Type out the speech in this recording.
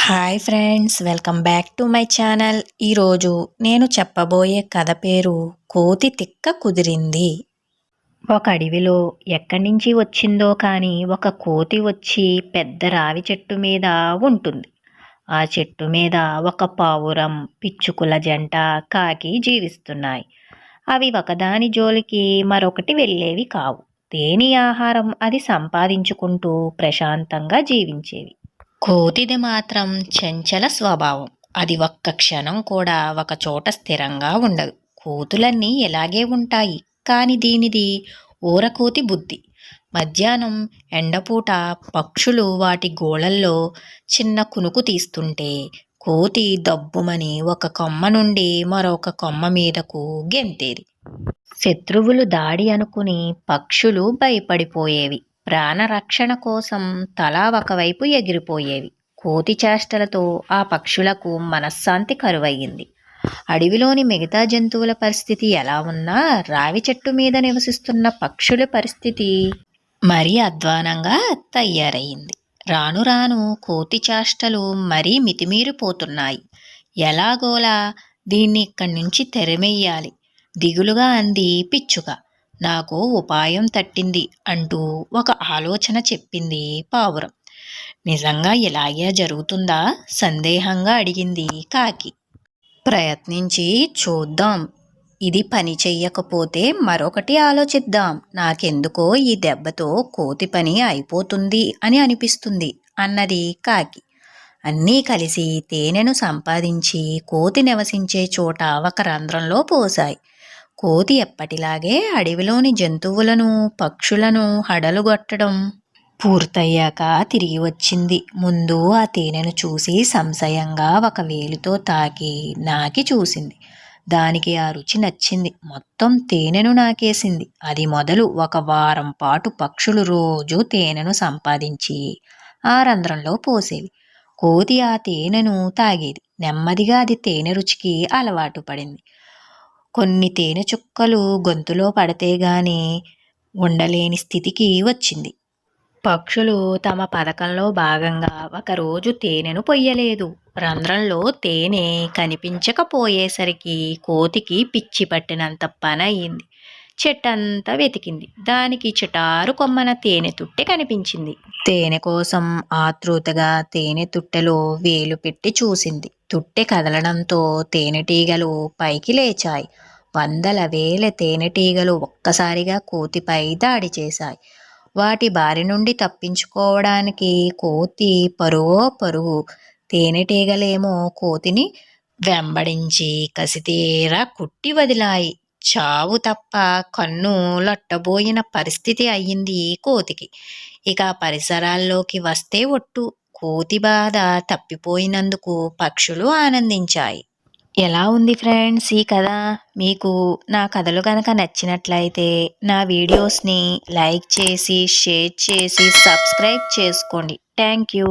Hi friends, welcome back to my channel. ఈరోజు నేను చెప్పబోయే కథ పేరు కోతి తిక్క కుదిరింది. ఒక అడవిలో ఎక్కడి నుంచి వచ్చిందో కానీ ఒక కోతి వచ్చి పెద్ద రావి చెట్టు మీద ఉంటుంది. ఆ చెట్టు మీద ఒక పావురం, పిచ్చుకుల జంట, కాకి జీవిస్తున్నాయి. అవి ఒకదాని జోలికి మరొకటి వెళ్ళేవి కావు. దేని ఆహారం అది సంపాదించుకుంటూ ప్రశాంతంగా జీవించేవి. కోతిది మాత్రం చంచల స్వభావం. అది ఒక్క క్షణం కూడా ఒక చోట స్థిరంగా ఉండదు. కోతులన్నీ ఇలాగే ఉంటాయి, కాని దీనిది ఊరకోతి బుద్ధి. మధ్యాహ్నం ఎండపూట పక్షులు వాటి గోళల్లో చిన్న కునుకు తీస్తుంటే కోతి దబ్బుమని ఒక కొమ్మ నుండి మరొక కొమ్మ మీదకు గెంతేది. శత్రువులు దాడి అనుకుని పక్షులు భయపడిపోయేవి. ప్రాణరక్షణ కోసం తలా ఒకవైపు ఎగిరిపోయేవి. కోతి చేష్టలతో ఆ పక్షులకు మనశ్శాంతి కరువయ్యింది. అడవిలోని మిగతా జంతువుల పరిస్థితి ఎలా ఉన్నా రావి చెట్టు మీద నివసిస్తున్న పక్షుల పరిస్థితి మరీ అధ్వానంగా తయారయింది. రాను రాను కోతి చేష్టలు మరీ మితిమీరిపోతున్నాయి. ఎలాగోలా దీన్ని ఇక్కడి నుంచి తెరమెయ్యాలి, దిగులుగా అంది పిచ్చుక. నాకు ఉపాయం తట్టింది అంటూ ఒక ఆలోచన చెప్పింది పావురం. నిజంగా ఇలాగే జరుగుతుందా? సందేహంగా అడిగింది కాకి. ప్రయత్నించి చూద్దాం. ఇది పని చెయ్యకపోతే మరొకటి ఆలోచిద్దాం. నాకెందుకో ఈ దెబ్బతో కోతి పని అయిపోతుంది అని అనిపిస్తుంది అన్నది కాకి. అన్నీ కలిసి తేనెను సంపాదించి కోతి నివసించే చోట ఒక రంధ్రంలో పోశాయి. కోతి ఎప్పటిలాగే అడవిలోని జంతువులను, పక్షులను హడలుగొట్టడం పూర్తయ్యాక తిరిగి వచ్చింది. ముందు ఆ తేనెను చూసి సంశయంగా ఒక వేలితో తాకి నాకి చూసింది. దానికి ఆ రుచి నచ్చింది. మొత్తం తేనెను నాకేసింది. అది మొదలు ఒక వారం పాటు పక్షులు రోజూ తేనెను సంపాదించి ఆ రంధ్రంలో పోసేవి. కోతి ఆ తేనెను తాగేది. నెమ్మదిగా అది తేనె రుచికి అలవాటు పడింది. కొన్ని తేనె చుక్కలు గొంతులో పడితే గాని ఉండలేని స్థితికి వచ్చింది. పక్షులు తమ పథకంలో భాగంగా ఒకరోజు తేనెను పొయ్యలేదు. రంధ్రంలో తేనె కనిపించకపోయేసరికి కోతికి పిచ్చి పట్టినంత పని అయింది. చెట్టంతా వెతికింది. దానికి చిటారు కొమ్మన తేనె తుట్టె కనిపించింది. తేనె కోసం ఆతృతగా తేనె తుట్టెలో వేలు పెట్టి చూసింది. తుట్టె కదలడంతో తేనెటీగలు పైకి లేచాయి. వందల వేల తేనెటీగలు ఒక్కసారిగా కోతిపై దాడి చేశాయి. వాటి బారి నుండి తప్పించుకోవడానికి కోతి పరుగో పరుగు. తేనెటీగలేమో కోతిని వెంబడించి కసితీరా కుట్టి వదిలాయి. చావు తప్ప కన్ను లొట్టబోయిన పరిస్థితి అయ్యింది కోతికి. ఇక పరిసరాల్లోకి వస్తే ఒట్టు. కోతి బాధ తప్పిపోయినందుకు పక్షులు ఆనందించాయి. ఎలా ఉంది ఫ్రెండ్స్ ఈ కథ? మీకు నా కథలు కనుక నచ్చినట్లయితే నా వీడియోస్ని లైక్ చేసి, షేర్ చేసి, సబ్స్క్రైబ్ చేసుకోండి. Thank you.